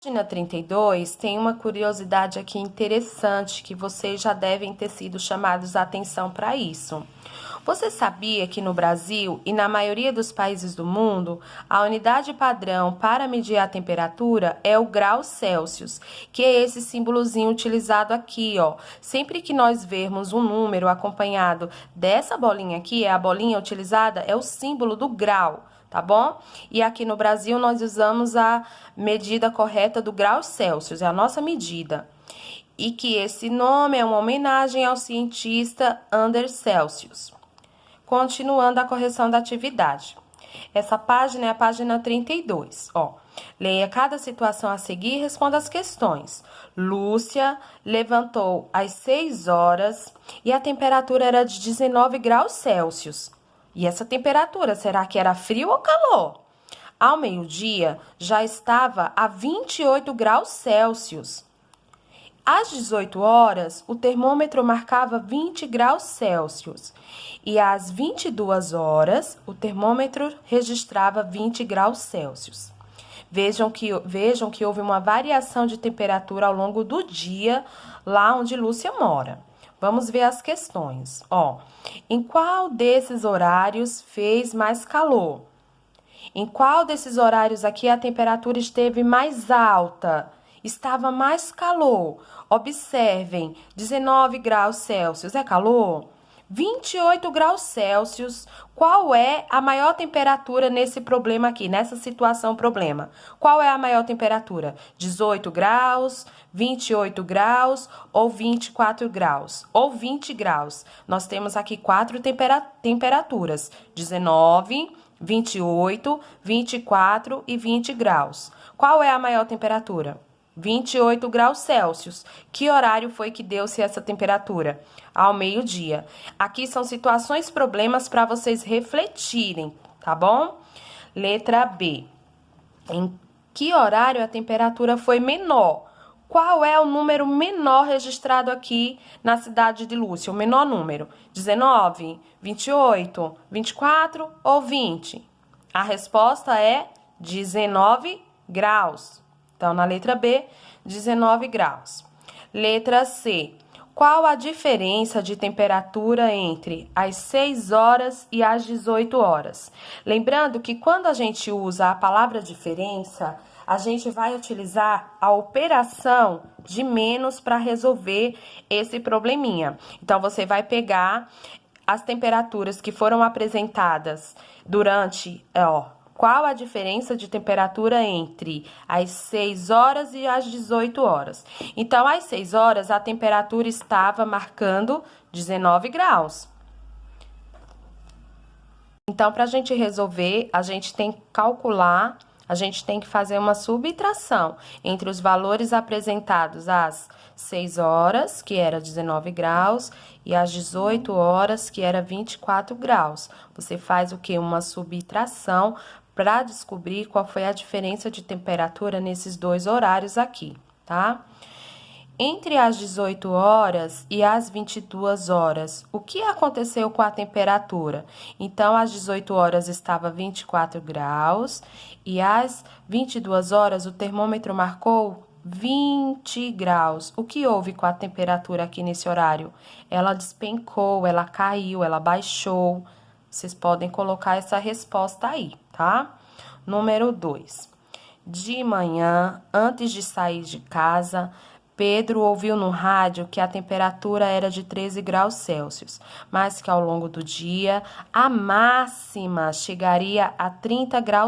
Página 32 tem uma curiosidade aqui interessante que vocês já devem ter sido chamados a atenção para isso. Você sabia que no Brasil e na maioria dos países do mundo, a unidade padrão para medir a temperatura é o grau Celsius, que é esse símbolozinho utilizado aqui, ó. Sempre que nós vermos um número acompanhado dessa bolinha aqui, a bolinha utilizada é o símbolo do grau. Tá bom? E aqui no Brasil nós usamos a medida correta do grau Celsius, é a nossa medida. E que esse nome é uma homenagem ao cientista Anders Celsius. Continuando a correção da atividade. Essa página é a página 32, ó. Leia cada situação a seguir e responda as questões. Lúcia levantou às 6 horas e a temperatura era de 19 graus Celsius. E essa temperatura, será que era frio ou calor? Ao meio-dia, já estava a 28 graus Celsius. Às 18 horas, o termômetro marcava 20 graus Celsius. E às 22 horas, o termômetro registrava 20 graus Celsius. Vejam que houve uma variação de temperatura ao longo do dia, lá onde Lúcia mora. Vamos ver as questões. Ó, em qual desses horários fez mais calor? Em qual desses horários aqui a temperatura esteve mais alta? Estava mais calor. Observem, 19 graus Celsius é calor? 28 graus Celsius, qual é a maior temperatura nesse problema aqui, nessa situação problema? Qual é a maior temperatura? 18 graus, 28 graus ou 24 graus? Ou 20 graus? Nós temos aqui 4 temperaturas, 19, 28, 24 e 20 graus. Qual é a maior temperatura? 28 graus Celsius. Que horário foi que deu-se essa temperatura? Ao meio-dia. Aqui são situações, problemas para vocês refletirem, tá bom? Letra B. Em que horário a temperatura foi menor? Qual é o número menor registrado aqui na cidade de Lúcia? O menor número? 19, 28, 24 ou 20? A resposta é 19 graus. Então, na letra B, 19 graus. Letra C. Qual a diferença de temperatura entre as 6 horas e as 18 horas? Lembrando que quando a gente usa a palavra diferença, a gente vai utilizar a operação de menos para resolver esse probleminha. Então, você vai pegar as temperaturas que foram apresentadas durante, qual a diferença de temperatura entre as 6 horas e as 18 horas? Então, às 6 horas, a temperatura estava marcando 19 graus. Então, para a gente resolver, a gente tem que calcular, a gente tem que fazer uma subtração entre os valores apresentados às 6 horas, que era 19 graus, e às 18 horas, que era 24 graus. Você faz o quê? Uma subtração para descobrir qual foi a diferença de temperatura nesses dois horários aqui, tá? Entre as 18 horas e as 22 horas, o que aconteceu com a temperatura? Então, às 18 horas estava 24 graus e às 22 horas o termômetro marcou 20 graus. O que houve com a temperatura aqui nesse horário? Ela despencou, ela caiu, ela baixou. Vocês podem colocar essa resposta aí, tá? Número 2. De manhã, antes de sair de casa, Pedro ouviu no rádio que a temperatura era de 13 graus Celsius, mas que ao longo do dia a máxima chegaria a 30 graus